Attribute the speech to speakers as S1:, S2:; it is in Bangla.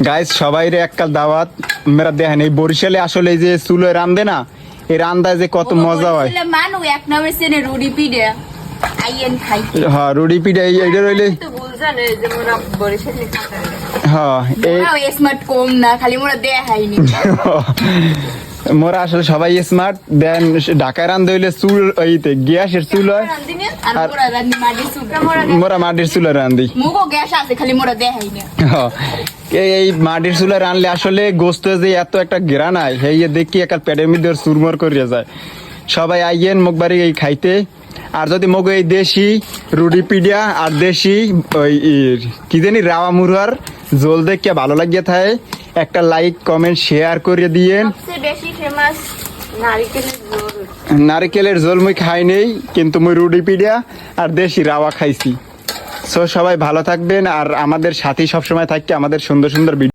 S1: গাইস সবাইরে এককাল দাওয়াত মেরা দেখেন এই বরিশালে আসলে এই যে চুলোয় রান্ধে না, এই রান্দায় যে কত মজা হয়।
S2: মানু এক নম্বর সেনে রুডি পিডে আইয়েন খাই।
S1: হ্যাঁ রুডি পিঠা এইটা রইলে
S2: তো বুঝছেন এই যে মোরা বরিশালে খাতা।
S1: হ্যাঁ এই
S2: মোরা স্মার্ট কম না, খালি মোরা দেখাইনি।
S1: মোরা আসলে সবাই স্মার্ট। দেন ঢাকায় রান্ধে হইলে চুল ওইতে গ্যাসের চুল হয়,
S2: আর মোরা রান্দি মাটির চুলা।
S1: মোরা মাটির চুলে রান্ধি।
S2: মুগো গ্যাস আছে, খালি মোরা দেখাইনি।
S1: হ্যাঁ, এই মাটির চুলে রানলে আসলে গোস্ত যে এত একটা ঘেরান হয়, এই দেখি একটা পেটের মধ্যে চুরমর করিয়া যায়। সবাই আইয়েন মুখবাড়ি এই খাইতে। আর যদি মগ এই দেশি রুডি পিডিয়া আর দেশি ওই কি জানি রাওয়া মুরহার জল দেখে ভালো লাগিয়ে থাকে, একটা লাইক কমেন্ট শেয়ার করে দিয়েন।
S2: সবচেয়ে বেশি ফেমাস নারকেলের ঝোল।
S1: নারকেলের ঝোল মুই খাই নেই, কিন্তু মুই রুডি পিডিয়া আর দেশি রাওয়া খাইছি। সো সবাই ভালো থাকবেন আর আমাদের সাথেই সবসময় থাকতে আমাদের সুন্দর সুন্দর ভিডিও